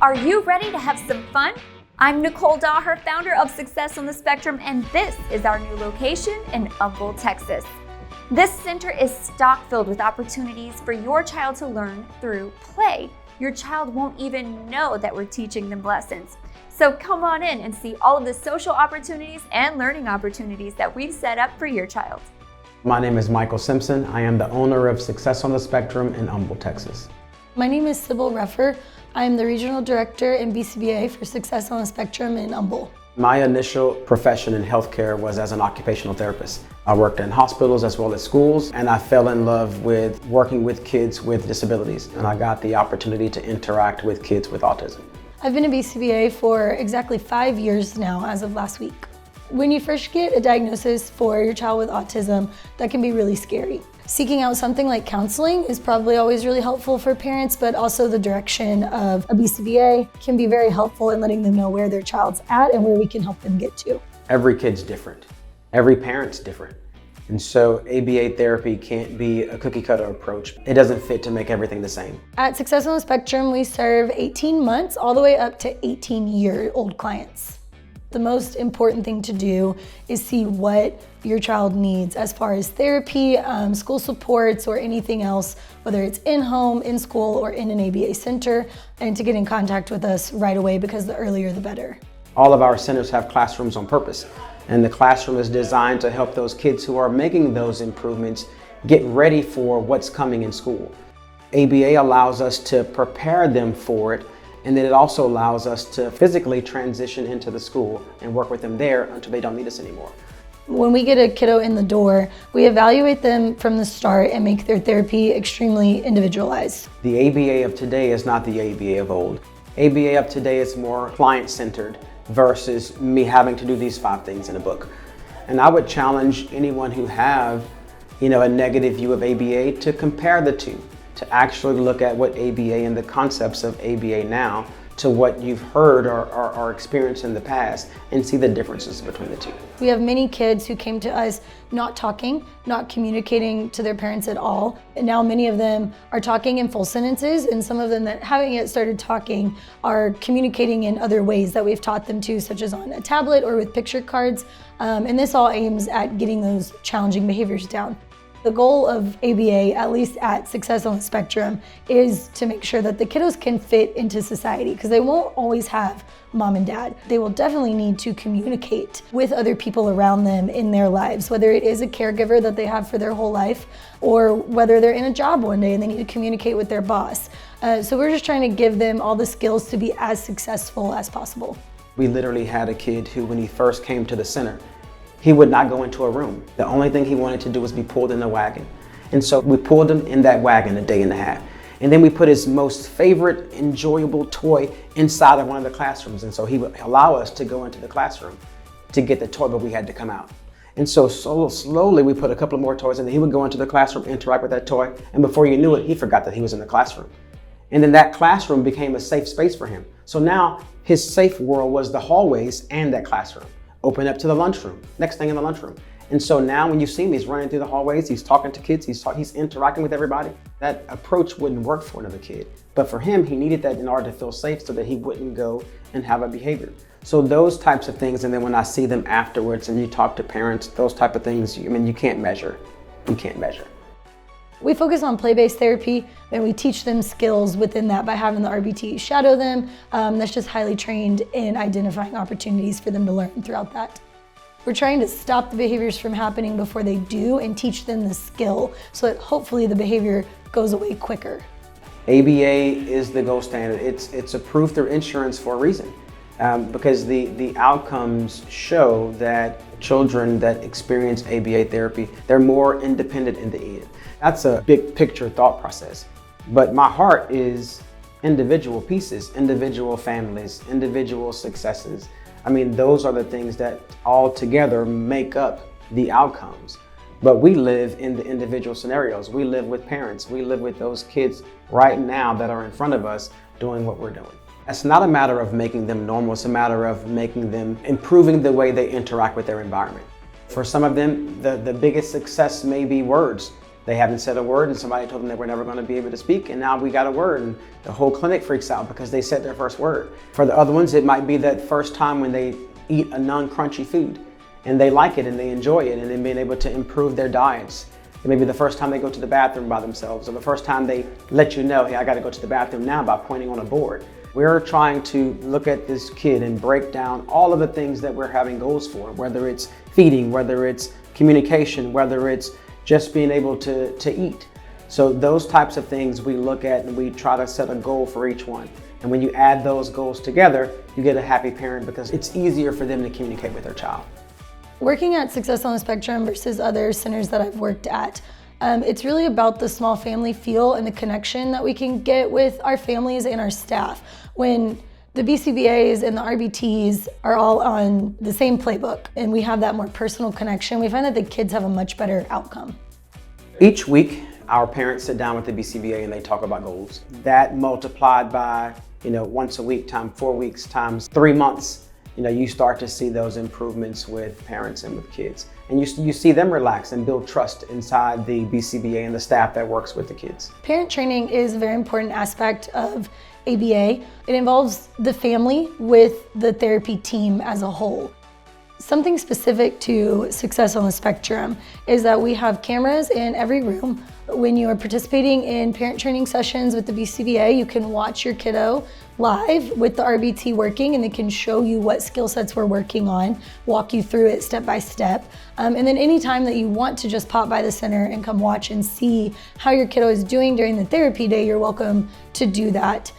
Are you ready to have some fun? I'm Nichole, founder of Success on the Spectrum, and this is our new location in Humble, Texas. This center is stock-filled with opportunities for your child to learn through play. Your child won't even know that we're teaching them lessons. So come on in and see all of the social opportunities and learning opportunities that we've set up for your child. My name is Mikael Simpson. I am the owner of Success on the Spectrum in Humble, Texas. My name is Sybil Ruffer. I am the Regional Director in BCBA for Success on the Spectrum in Humble. My initial profession in healthcare was as an occupational therapist. I worked in hospitals as well as schools, and I fell in love with working with kids with disabilities, and I got the opportunity to interact with kids with autism. I've been a BCBA for exactly 5 years now as of last week. When you first get a diagnosis for your child with autism, that can be really scary. Seeking out something like counseling is probably always really helpful for parents, but also the direction of a BCBA can be very helpful in letting them know where their child's at and where we can help them get to. Every kid's different. Every parent's different. And so ABA therapy can't be a cookie cutter approach. It doesn't fit to make everything the same. At Success on the Spectrum, we serve 18 months all the way up to 18-year-old clients. The most important thing to do is see what your child needs as far as therapy, school supports, or anything else, whether it's in-home, in school, or in an ABA center, and to get in contact with us right away because the earlier the better. All of our centers have classrooms on purpose, and the classroom is designed to help those kids who are making those improvements get ready for what's coming in school. ABA allows us to prepare them for it, and then it also allows us to physically transition into the school and work with them there until they don't need us anymore. When we get a kiddo in the door, we evaluate them from the start and make their therapy extremely individualized. The ABA of today is not the ABA of old. ABA of today is more client-centered versus me having to do these 5 things in a book. And I would challenge anyone who have, a negative view of ABA to compare the two, to actually look at what ABA and the concepts of ABA now to what you've heard or experienced in the past and see the differences between the two. We have many kids who came to us not talking, not communicating to their parents at all. And now many of them are talking in full sentences, and some of them that haven't yet started talking are communicating in other ways that we've taught them to, such as on a tablet or with picture cards. And this all aims at getting those challenging behaviors down. The goal of ABA, at least at Success on the Spectrum, is to make sure that the kiddos can fit into society, because they won't always have mom and dad. They will definitely need to communicate with other people around them in their lives, whether it is a caregiver that they have for their whole life, or whether they're in a job one day and they need to communicate with their boss. So we're just trying to give them all the skills to be as successful as possible. We literally had a kid who, when he first came to the center, he would not go into a room. The only thing he wanted to do was be pulled in a wagon. And so we pulled him in that wagon a day and a half. And then we put his most favorite enjoyable toy inside of one of the classrooms. And so he would allow us to go into the classroom to get the toy, but we had to come out. And so slowly we put a couple of more toys in, and he would go into the classroom, interact with that toy. And before you knew it, he forgot that he was in the classroom. And then that classroom became a safe space for him. So now his safe world was the hallways and that classroom. Open up to the lunchroom, next thing in the lunchroom. And so now when you see him, he's running through the hallways, he's talking to kids, he's interacting with everybody. That approach wouldn't work for another kid. But for him, he needed that in order to feel safe so that he wouldn't go and have a behavior. So those types of things, and then when I see them afterwards and you talk to parents, those type of things, you can't measure. You can't measure. We focus on play-based therapy, and we teach them skills within that by having the RBT shadow them. That's just highly trained in identifying opportunities for them to learn throughout that. We're trying to stop the behaviors from happening before they do and teach them the skill so that hopefully the behavior goes away quicker. ABA is the gold standard. It's approved through insurance for a reason. Because the outcomes show that children that experience ABA therapy, they're more independent in the end. That's a big picture thought process. But my heart is individual pieces, individual families, individual successes. I mean, those are the things that all together make up the outcomes. But we live in the individual scenarios. We live with parents. We live with those kids right now that are in front of us doing what we're doing. It's not a matter of making them normal. It's a matter of making them, improving the way they interact with their environment. For some of them, the biggest success may be words. They haven't said a word and somebody told them they were never going to be able to speak, and now we got a word and the whole clinic freaks out because they said their first word. For the other ones, it might be that first time when they eat a non-crunchy food and they like it and they enjoy it, and then being able to improve their diets. It may be the first time they go to the bathroom by themselves, or the first time they let you know, hey, I got to go to the bathroom now, by pointing on a board. We're trying to look at this kid and break down all of the things that we're having goals for, whether it's feeding, whether it's communication, whether it's just being able to eat. So those types of things we look at, and we try to set a goal for each one. And when you add those goals together, you get a happy parent because it's easier for them to communicate with their child. Working at Success on the Spectrum versus other centers that I've worked at, it's really about the small family feel and the connection that we can get with our families and our staff. When the BCBAs and the RBTs are all on the same playbook and we have that more personal connection, we find that the kids have a much better outcome. Each week, our parents sit down with the BCBA and they talk about goals. That multiplied by, once a week times 4 weeks times 3 months, you start to see those improvements with parents and with kids. And you see them relax and build trust inside the BCBA and the staff that works with the kids. Parent training is a very important aspect of ABA. It involves the family with the therapy team as a whole. Something specific to Success on the Spectrum is that we have cameras in every room. When you are participating in parent training sessions with the BCBA, you can watch your kiddo live with the RBT working, and they can show you what skill sets we're working on, walk you through it step by step. And then anytime that you want to just pop by the center and come watch and see how your kiddo is doing during the therapy day, you're welcome to do that.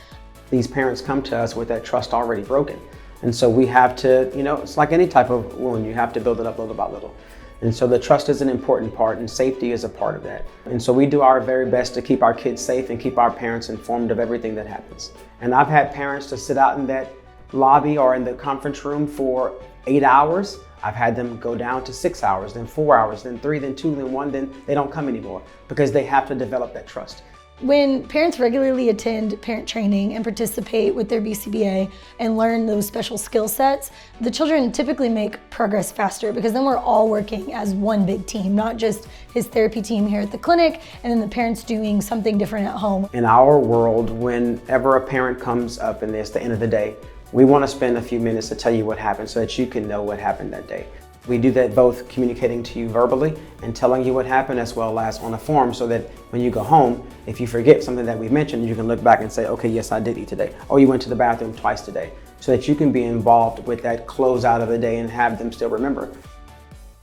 These parents come to us with that trust already broken. And so we have to, it's like any type of wound, you have to build it up little by little. And so the trust is an important part, and safety is a part of that. And so we do our very best to keep our kids safe and keep our parents informed of everything that happens. And I've had parents to sit out in that lobby or in the conference room for 8 hours. I've had them go down to 6 hours, then 4 hours, then 3, then 2, then 1, then they don't come anymore because they have to develop that trust. When parents regularly attend parent training and participate with their BCBA and learn those special skill sets, the children typically make progress faster because then we're all working as one big team, not just his therapy team here at the clinic and then the parents doing something different at home. In our world, whenever a parent comes up and it's the end of the day, we want to spend a few minutes to tell you what happened so that you can know what happened that day. We do that both communicating to you verbally and telling you what happened, as well as on a form, so that when you go home, if you forget something that we mentioned, you can look back and say, okay, yes, I did eat today. Or you went to the bathroom twice today, so that you can be involved with that closeout of the day and have them still remember.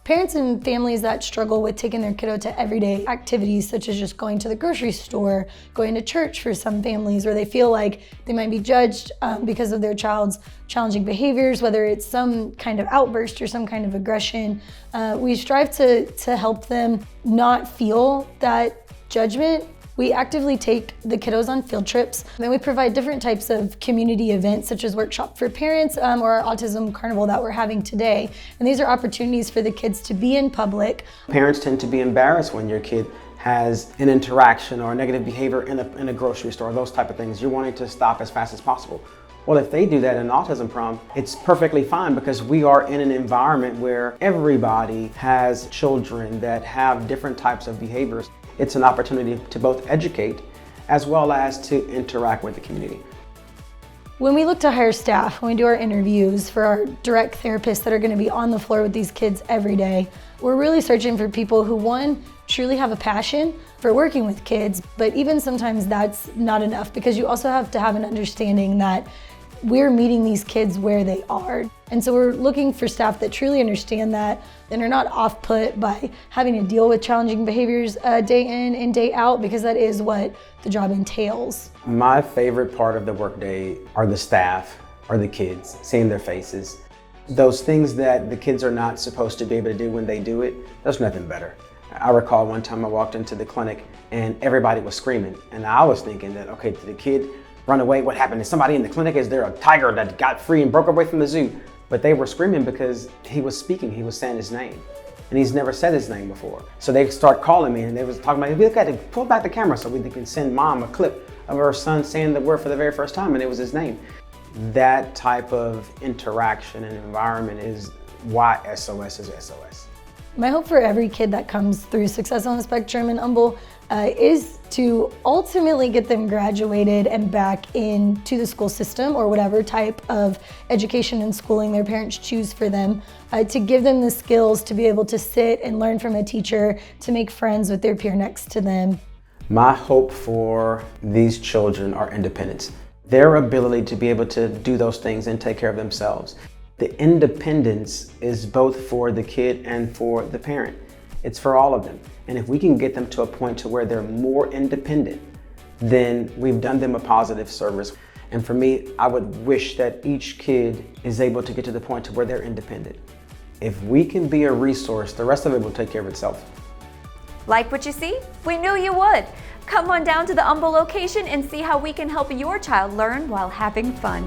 Parents and families that struggle with taking their kiddo to everyday activities, such as just going to the grocery store, going to church for some families, where they feel like they might be judged because of their child's challenging behaviors, whether it's some kind of outburst or some kind of aggression. We strive to help them not feel that judgment. We actively take the kiddos on field trips, and we provide different types of community events, such as Workshop for Parents or our Autism Carnival that we're having today. And these are opportunities for the kids to be in public. Parents tend to be embarrassed when your kid has an interaction or a negative behavior in a grocery store, those type of things. You're wanting to stop as fast as possible. Well, if they do that in Autism Prom, it's perfectly fine because we are in an environment where everybody has children that have different types of behaviors. It's an opportunity to both educate as well as to interact with the community. When we look to hire staff, when we do our interviews for our direct therapists that are going to be on the floor with these kids every day, we're really searching for people who, one, truly have a passion for working with kids, but even sometimes that's not enough because you also have to have an understanding that we're meeting these kids where they are. And so we're looking for staff that truly understand that and are not off-put by having to deal with challenging behaviors day in and day out, because that is what the job entails. My favorite part of the workday are the staff or the kids, seeing their faces. Those things that the kids are not supposed to be able to do when they do it, there's nothing better. I recall one time I walked into the clinic and everybody was screaming. And I was thinking that, okay, did the kid run away? What happened? Is somebody in the clinic? Is there a tiger that got free and broke away from the zoo? But they were screaming because he was speaking, he was saying his name. And he's never said his name before. So they start calling me and they was talking about, look at it, pull back the camera so we can send mom a clip of her son saying the word for the very first time, and it was his name. That type of interaction and environment is why SOS is SOS. My hope for every kid that comes through Success on the Spectrum in Humble is to ultimately get them graduated and back into the school system or whatever type of education and schooling their parents choose for them, to give them the skills to be able to sit and learn from a teacher, to make friends with their peer next to them. My hope for these children are independence. Their ability to be able to do those things and take care of themselves. The independence is both for the kid and for the parent. It's for all of them. And if we can get them to a point to where they're more independent, then we've done them a positive service. And for me, I would wish that each kid is able to get to the point to where they're independent. If we can be a resource, the rest of it will take care of itself. Like what you see? We knew you would. Come on down to the Humble location and see how we can help your child learn while having fun.